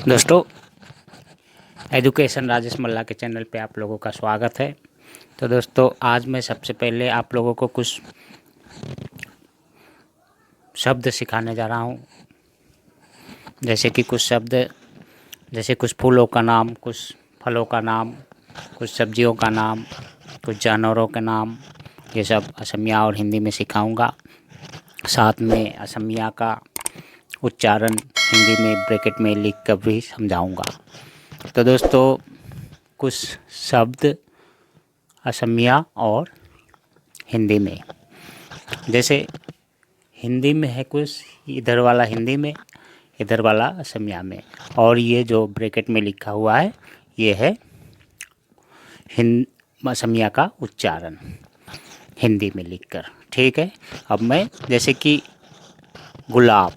दोस्तों, एजुकेशन राजेश मल्ला के चैनल पे आप लोगों का स्वागत है। तो दोस्तों, आज मैं सबसे पहले आप लोगों को कुछ शब्द सिखाने जा रहा हूँ। जैसे कि कुछ शब्द, जैसे कुछ फूलों का नाम, कुछ फलों का नाम, कुछ सब्जियों का नाम, कुछ जानवरों के नाम, ये सब असमिया और हिंदी में सिखाऊंगा। साथ में असमिया का उच्चारण हिंदी में ब्रैकेट में लिख कर भी समझाऊंगा। तो दोस्तों, कुछ शब्द असमिया और हिंदी में, जैसे हिंदी में है कुछ, इधर वाला हिंदी में, इधर वाला असमिया में, और ये जो ब्रैकेट में लिखा हुआ है ये है असमिया का उच्चारण हिंदी में लिखकर। ठीक है। अब मैं, जैसे कि गुलाब,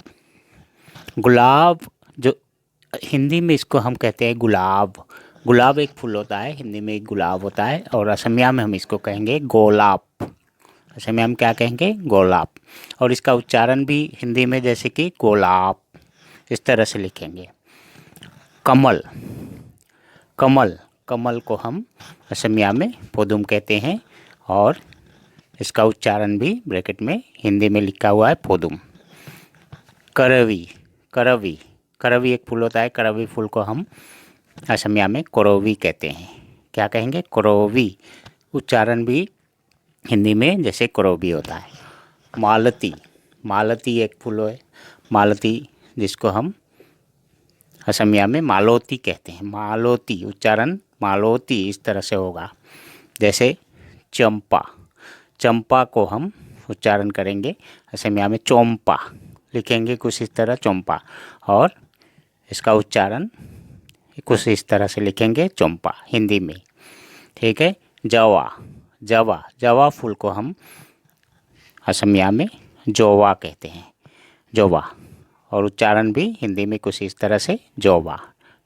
गुलाब जो हिंदी में इसको हम कहते हैं गुलाब। गुलाब एक फूल होता है, हिंदी में एक गुलाब होता है, और असमिया में हम इसको कहेंगे गोलाप। असमिया में क्या कहेंगे? गोलाप। और इसका उच्चारण भी हिंदी में जैसे कि गोलाप, इस तरह से लिखेंगे। कमल, कमल, कमल को हम असमिया में पोदुम कहते हैं, और इसका उच्चारण भी ब्रैकेट में हिंदी में लिखा हुआ है पोदुम। करवी, करवी, करवी एक फूल होता है, करवी फूल को हम असमिया में कोरोवी कहते हैं। क्या कहेंगे? कोरोवी। उच्चारण भी हिंदी में जैसे कोरोवी होता है। मालती, मालती एक फूल है, मालती, जिसको हम असमिया में मालोती कहते हैं। मालोती, उच्चारण मालोती इस तरह से होगा। जैसे चंपा, चंपा को हम उच्चारण करेंगे असमिया में चोंपा, लिखेंगे कुछ इस तरह चोंपा, और इसका उच्चारण कुछ इस तरह से लिखेंगे चोंपा हिंदी में। ठीक है। जवा, जवा, जवा फूल को हम असमिया में जोवा कहते हैं, जोवा, और उच्चारण भी हिंदी में कुछ इस तरह से जोवा।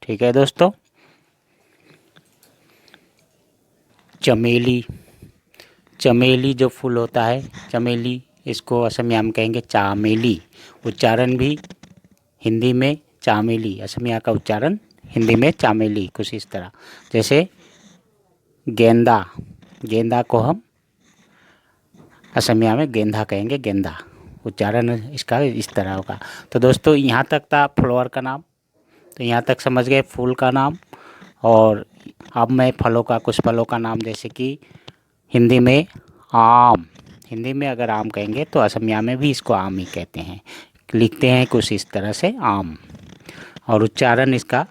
ठीक है दोस्तों। चमेली, चमेली जो फूल होता है, चमेली, इसको असमिया में कहेंगे चामेली। उच्चारण भी हिंदी में चामेली, असमिया का उच्चारण हिंदी में चामेली, कुछ इस तरह। जैसे गेंदा, गेंदा को हम असमिया में गेंदा कहेंगे, गेंदा, उच्चारण इसका इस तरह होगा। तो दोस्तों, यहाँ तक था फ्लावर का नाम, तो यहाँ तक समझ गए फूल का नाम। और अब मैं फलों का, कुछ फलों का नाम, जैसे कि हिंदी में आम, हिंदी में अगर आम कहेंगे तो असमिया में भी इसको आम ही कहते हैं, लिखते हैं कुछ इस तरह से आम, और उच्चारण इसका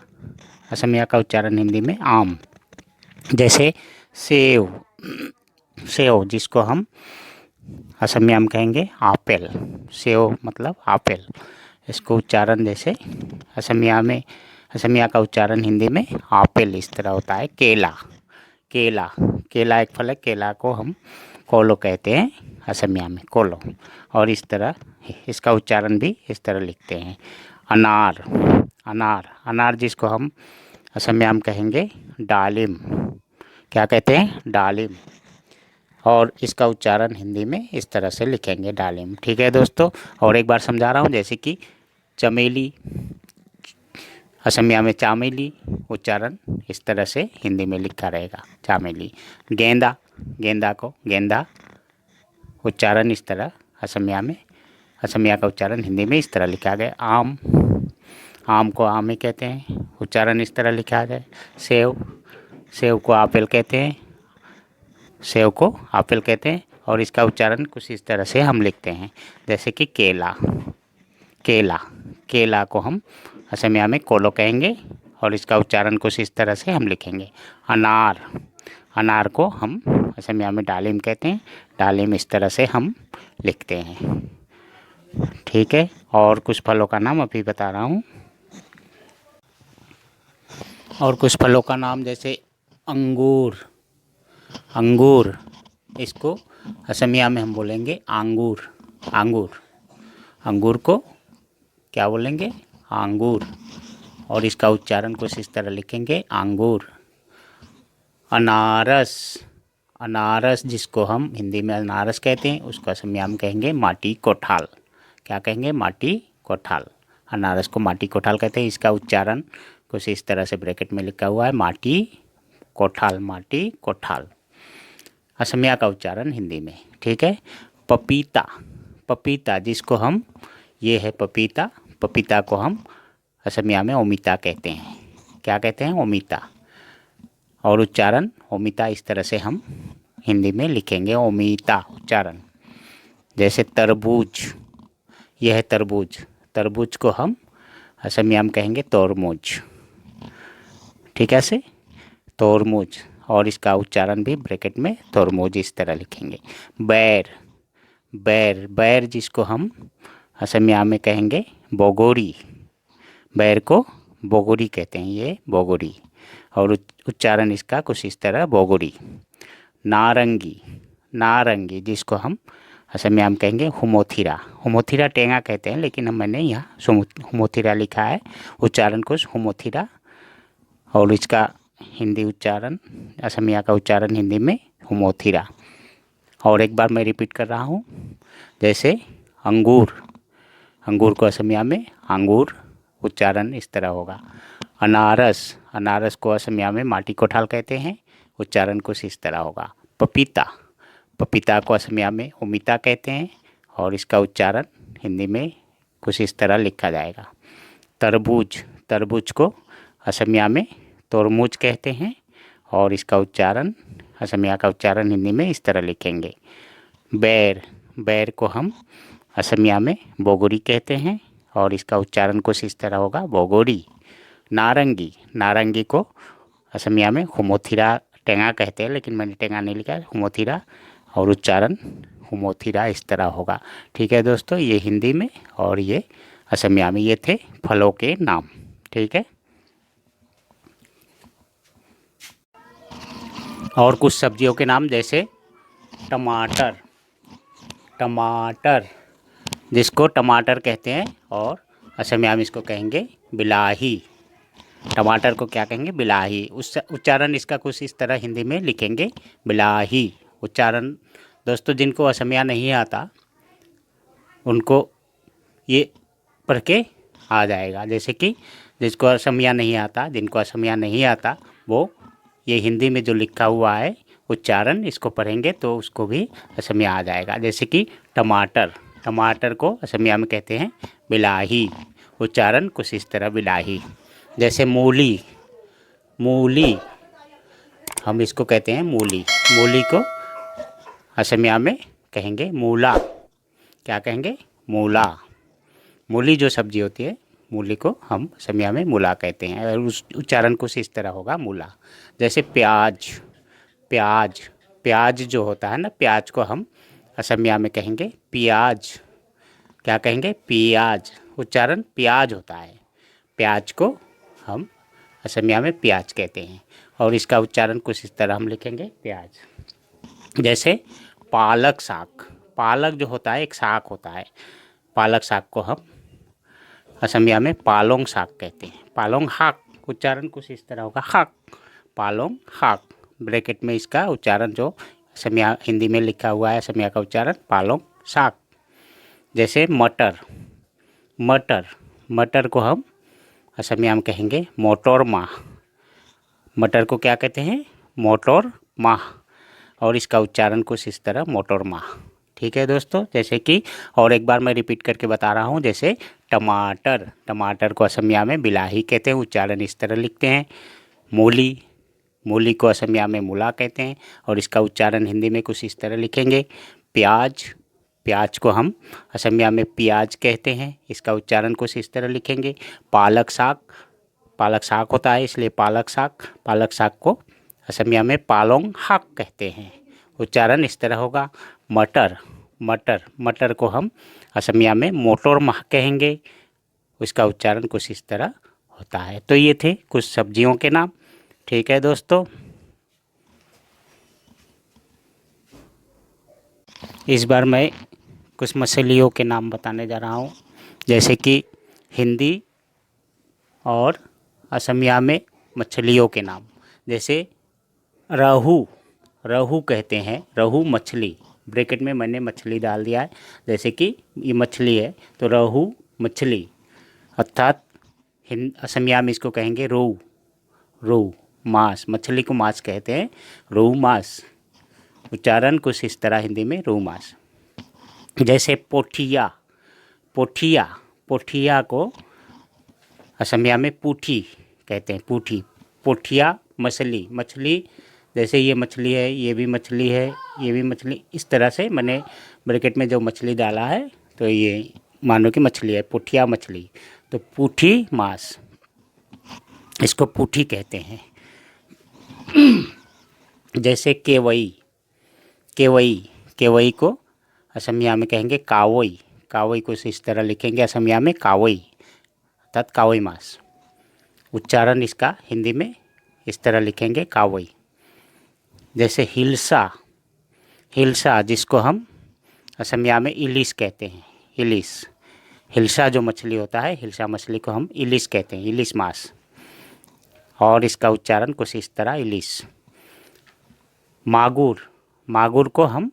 असमिया का उच्चारण हिंदी में आम। जैसे सेव, सेव, जिसको हम असमिया में कहेंगे आपेल, सेव मतलब आपेल, इसको उच्चारण जैसे असमिया में, असमिया का उच्चारण हिंदी में आपेल इस तरह होता है। केला, केला, केला एक फल है, केला को हम कोलो कहते हैं असमिया में, कोलो, और इस तरह इसका उच्चारण भी इस तरह लिखते हैं। अनार, अनार, अनार जिसको हम असमिया में कहेंगे डालिम। क्या कहते हैं? डालिम, और इसका उच्चारण हिंदी में इस तरह से लिखेंगे डालिम। ठीक है दोस्तों। और एक बार समझा रहा हूँ, जैसे कि चमेली, असमिया में चामेली, उच्चारण इस तरह से हिंदी में लिखा रहेगा चामेली। गेंदा, गेंदा को गेंदा, उच्चारण इस तरह असमिया में, असमिया का उच्चारण हिंदी में इस तरह लिखा गया। आम, आम को आम ही कहते हैं, उच्चारण इस तरह लिखा जाए। सेव, सेव को आपेल कहते हैं, सेव को आपेल कहते हैं, और इसका उच्चारण कुछ इस तरह से हम लिखते हैं। जैसे कि केला, केला, केला को हम असमिया में कोलो कहेंगे, और इसका उच्चारण कुछ इस तरह से हम लिखेंगे। अनार, अनार को हम असमिया में डालिम कहते हैं, डालिम इस तरह से हम लिखते हैं। ठीक है। और कुछ फलों का नाम अभी बता रहा हूँ, और कुछ फलों का नाम, जैसे अंगूर, अंगूर, इसको असमिया में हम बोलेंगे आंगूर, आंगूर, अंगूर को क्या बोलेंगे? आंगूर, और इसका उच्चारण कुछ इस तरह लिखेंगे आंगूर। अनारस, अनारस जिसको हम हिंदी में अनारस कहते हैं, उसको असमिया में कहेंगे माटी कोठाल। क्या कहेंगे? माटी कोठाल, अनारस को माटी कोठाल कहते हैं। इसका उच्चारण कुछ इस तरह से ब्रैकेट में लिखा हुआ है, माटी कोठाल, माटी कोठाल असमिया का उच्चारण हिंदी में। ठीक है। पपीता, पपीता जिसको हम, ये है पपीता, पपीता को हम असमिया में ओमिता कहते हैं। क्या कहते हैं? ओमिता। और उच्चारण ओमिता इस तरह से हम हिंदी में लिखेंगे, ओमिता उच्चारण। जैसे तरबूज, यह है तरबूज, तरबूज को हम असमिया में कहेंगे तोरमुज। ठीक है से, तोरमुज। और इसका उच्चारण भी ब्रैकेट में तोरमुज इस तरह लिखेंगे। बैर, बैर, बैर जिसको हम असमिया में कहेंगे बोगोरी, बैर को बोगोरी कहते हैं, ये बोगोरी। और उच्चारण इसका कुछ इस तरह, बोगोरी। नारंगी, नारंगी जिसको हम असमिया में कहेंगे हुमोथिरा, हुमोथिरा टेंगा कहते हैं, लेकिन मैंने यहाँ हुमोथिरा लिखा है, उच्चारण कुछ हुमोथिरा। और इसका हिंदी उच्चारण, असमिया का उच्चारण हिंदी में हुमोथिरा। और एक बार मैं रिपीट कर रहा हूँ, जैसे अंगूर, अंगूर को असमिया में अंगूर, उच्चारण इस तरह होगा। अनारस, अनारस को असमिया में माटी कोठाल कहते हैं, उच्चारण कुछ इस तरह होगा। पपीता, पपीता को असमिया में ओमिता कहते हैं, और इसका उच्चारण हिंदी में कुछ इस तरह लिखा जाएगा। तरबूज, तरबूज को असमिया में तोरमुज कहते हैं, और इसका उच्चारण, असमिया का उच्चारण हिंदी में इस तरह लिखेंगे। बैर, बैर को हम असमिया में बोगोरी कहते हैं, और इसका उच्चारण कुछ इस तरह होगा, बोगोरी। नारंगी, नारंगी को असमिया में हुमोथिरा टेंगा कहते हैं, लेकिन मैंने टेंगा नहीं लिखा है, हुमोथिरा। और उच्चारण हुमोथिरा इस तरह होगा। ठीक है दोस्तों, ये हिंदी में और ये असमिया में, ये थे फलों के नाम। ठीक है। और कुछ सब्जियों के नाम, जैसे टमाटर, टमाटर जिसको टमाटर कहते हैं, और असमिया में इसको कहेंगे बिलाही। टमाटर को क्या कहेंगे? बिलाही। उस उच्चारण इसका कुछ इस तरह हिंदी में लिखेंगे, बिलाही। उच्चारण दोस्तों जिनको असमिया नहीं आता उनको ये पढ़ के आ जाएगा। जैसे कि जिसको असमिया नहीं आता, जिनको असमिया नहीं आता, वो ये हिंदी में जो लिखा हुआ है उच्चारण, इसको पढ़ेंगे तो उसको भी असमिया आ जाएगा। जैसे कि टमाटर, टमाटर को असमिया में कहते हैं बिलाही, उच्चारण कुछ इस तरह, बिलाही। जैसे मूली, मूली हम इसको कहते हैं मूली, मूली को असमिया में कहेंगे मूला। क्या कहेंगे? मूला। मूली जो सब्जी होती है, मूली को हम असमिया में मूला कहते हैं, और उस उच्चारण कुछ इस तरह होगा, मूला। जैसे प्याज, प्याज, प्याज जो होता है ना, प्याज को हम असमिया में कहेंगे पियाज। क्या कहेंगे? पियाज। उच्चारण प्याज होता है, प्याज को हम असमिया में प्याज कहते हैं, और इसका उच्चारण कुछ इस तरह हम लिखेंगे, प्याज। जैसे पालक साग, पालक जो होता है एक साग होता है, पालक साग को हम असमिया में पालोंग साग कहते हैं, पालोंग हाक। उच्चारण कुछ इस तरह होगा, हाक, पालोंग हाक। ब्रैकेट में इसका उच्चारण जो असमिया हिंदी में लिखा हुआ है, असमिया का उच्चारण पालोंग साग। जैसे मटर, मटर, मटर को हम असमिया में कहेंगे मोटर माह। मटर को क्या कहते हैं? मोटर माह, और इसका उच्चारण कुछ इस तरह, मोटर माह। ठीक है दोस्तों। जैसे कि और एक बार मैं रिपीट करके बता रहा हूँ, जैसे टमाटर, टमाटर को असमिया में बिलाही कहते हैं, उच्चारण इस तरह लिखते हैं। मूली, मूली को असमिया में मूला कहते हैं, और इसका उच्चारण हिंदी में कुछ इस तरह लिखेंगे। प्याज, प्याज को हम असमिया में प्याज कहते हैं, इसका उच्चारण कुछ इस तरह लिखेंगे। पालक साग, पालक साग होता है इसलिए पालक साग, पालक साग को असमिया में पालोंग हाक कहते हैं, उच्चारण इस तरह होगा। मटर, मटर, मटर को हम असमिया में मोटर माह कहेंगे, उसका उच्चारण कुछ इस तरह होता है। तो ये थे कुछ सब्जियों के नाम। ठीक है दोस्तों, इस बार मैं कुछ मछलियों के नाम बताने जा रहा हूँ, जैसे कि हिंदी और असमिया में मछलियों के नाम। जैसे रहू, रहू कहते हैं, रहू मछली, ब्रैकेट में मैंने मछली डाल दिया है, जैसे कि ये मछली है तो रहू मछली, अर्थात असमिया में इसको कहेंगे रोहू। रोहू मांस, मछली को मांस कहते हैं, रोहू मांस। उच्चारण कुछ इस तरह हिंदी में, रोहू मांस। जैसे पोठिया, पोठिया, पोठिया को असमिया में पूठी कहते हैं, पूठी। पोठिया मछली, मछली जैसे ये मछली है, ये भी मछली है, ये भी मछली, इस तरह से मैंने ब्रैकेट में जो मछली डाला है तो ये मानो कि मछली है, पोठिया मछली। तो पूठी मांस, इसको पूठी कहते हैं। जैसे केवई, केवई, केवई को असमिया में कहेंगे कावई। कावई को इस तरह लिखेंगे असमिया में कावई, अर्थात कावई मांस। उच्चारण इसका हिंदी में इस तरह लिखेंगे कावई। जैसे हिलसा, हिलसा जिसको हम असमिया में इलिस कहते हैं, इलिस। हिलसा जो मछली होता है, हिलसा मछली को हम इलिस कहते हैं, इलिस मांस। और इसका उच्चारण कुछ इस तरह, इलिस। मागुर, मागुर को हम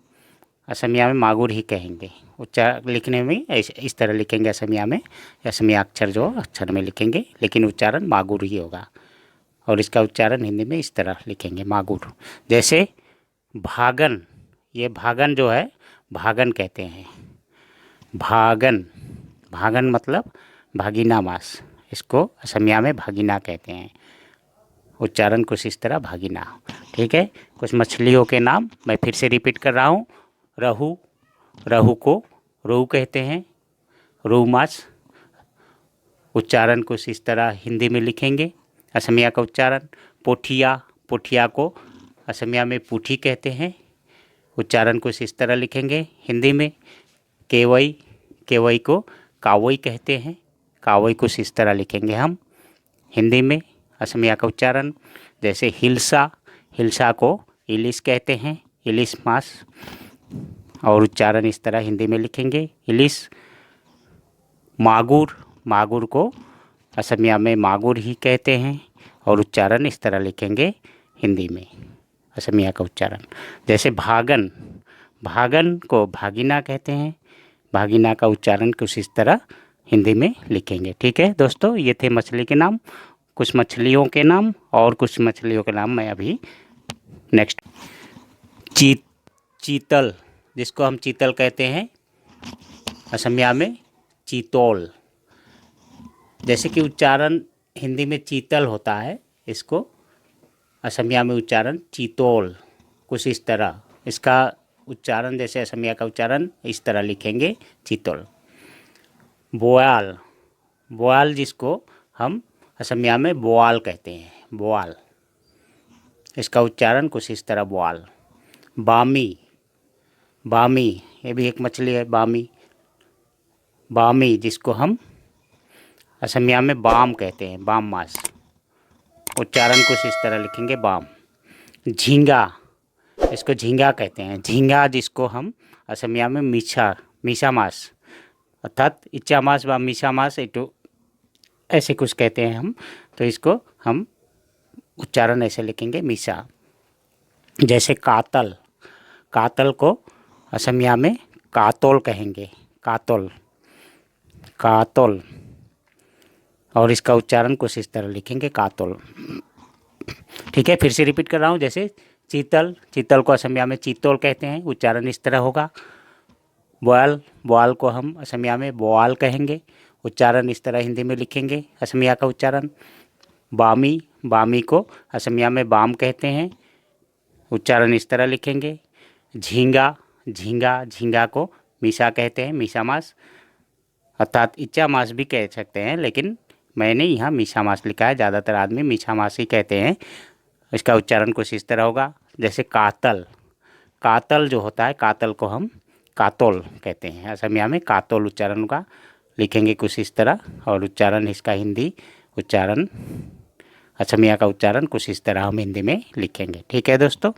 असमिया में मागुर ही कहेंगे। उच्चारण लिखने में इस तरह लिखेंगे असमिया में, असमिया अक्षर जो अक्षर में लिखेंगे, लेकिन उच्चारण मागुर ही होगा। और इसका उच्चारण हिंदी में इस तरह लिखेंगे, मागुर। जैसे भागन, ये भागन जो है, भागन कहते हैं, भागन। भागन मतलब भागीना मांस, इसको असमिया में भागीना कहते हैं। उच्चारण कुछ इस तरह, भागीना। ठीक है, कुछ मछलियों के नाम मैं फिर से रिपीट कर रहा हूँ। रहू, रहू को रोहू कहते हैं, रोहू मांस। उच्चारण कुछ इस तरह हिंदी में लिखेंगे, असमिया का उच्चारण। पोठिया, पोठिया को असमिया में पूठी कहते हैं, उच्चारण कुछ इस तरह लिखेंगे हिंदी में। केवई, केवई को कावई कहते हैं, कावई कुछ इस तरह लिखेंगे हम हिंदी में, असमिया का उच्चारण। जैसे हिलसा, हिलसा को इलिस कहते हैं, इलिस मांस। और उच्चारण इस तरह हिंदी में लिखेंगे, इलिस। मागुर, मागुर को असमिया में मागुर ही कहते हैं, और उच्चारण इस तरह लिखेंगे हिंदी में, असमिया का उच्चारण। जैसे भागन, भागन को भागीना कहते हैं, भागीना का उच्चारण कुछ इस तरह हिंदी में लिखेंगे। ठीक है दोस्तों, ये थे मछली के नाम, कुछ मछलियों के नाम, और कुछ मछलियों के नाम मैं अभी नेक्स्ट। चीतल, जिसको हम चीतल कहते हैं, असमिया में चीतोल। जैसे कि उच्चारण हिंदी में चीतल होता है, इसको असमिया में उच्चारण चीतोल, कुछ इस तरह। इसका उच्चारण जैसे असमिया का उच्चारण इस तरह लिखेंगे, चीतोल। बोयाल, बोयाल जिसको हम असमिया में बोआल कहते हैं, बोआल। इसका उच्चारण कुछ इस तरह, बोआल। बामी, बामी ये भी एक मछली है, बामी। बामी जिसको हम असमिया में बाम कहते हैं, बाम मांस। उच्चारण कुछ इस तरह लिखेंगे, बाम। झींगा, इसको झींगा कहते हैं, झींगा जिसको हम असमिया में मीठा, मीठा मांस, अर्थात इच्चा मांस व मीठा मांस ऐसे कुछ कहते हैं हम, तो इसको हम उच्चारण ऐसे लिखेंगे, मीठा। जैसे कातल, कातल को असमिया में कातोल कहेंगे, कातोल, कातोल। और इसका उच्चारण कुछ इस तरह लिखेंगे, कातोल। ठीक है, फिर से रिपीट कर रहा हूँ। जैसे चीतल, चीतल को असमिया में चीतोल कहते हैं, उच्चारण इस तरह होगा। बोआल, बोआल को हम असमिया में बोआल कहेंगे, उच्चारण इस तरह हिंदी में लिखेंगे, असमिया का उच्चारण। बामी, बामी को असमिया में बाम कहते हैं, उच्चारण इस तरह लिखेंगे। झींगा, झींगा, झींगा को मीठा कहते हैं, मीठा मांस, अर्थात इच्चा मांस भी कह सकते हैं, लेकिन मैंने यहाँ मीठा मांस लिखा है, ज़्यादातर आदमी मीठा मांस ही कहते हैं। इसका उच्चारण कुछ इस तरह होगा। जैसे कातल, कातल जो होता है, कातल को हम कातोल कहते हैं, असमिया में कातोल उच्चारण होगा, लिखेंगे कुछ इस तरह। और उच्चारण इसका हिंदी उच्चारण, असमिया का उच्चारण कुछ इस तरह हम हिंदी में लिखेंगे। ठीक है दोस्तों।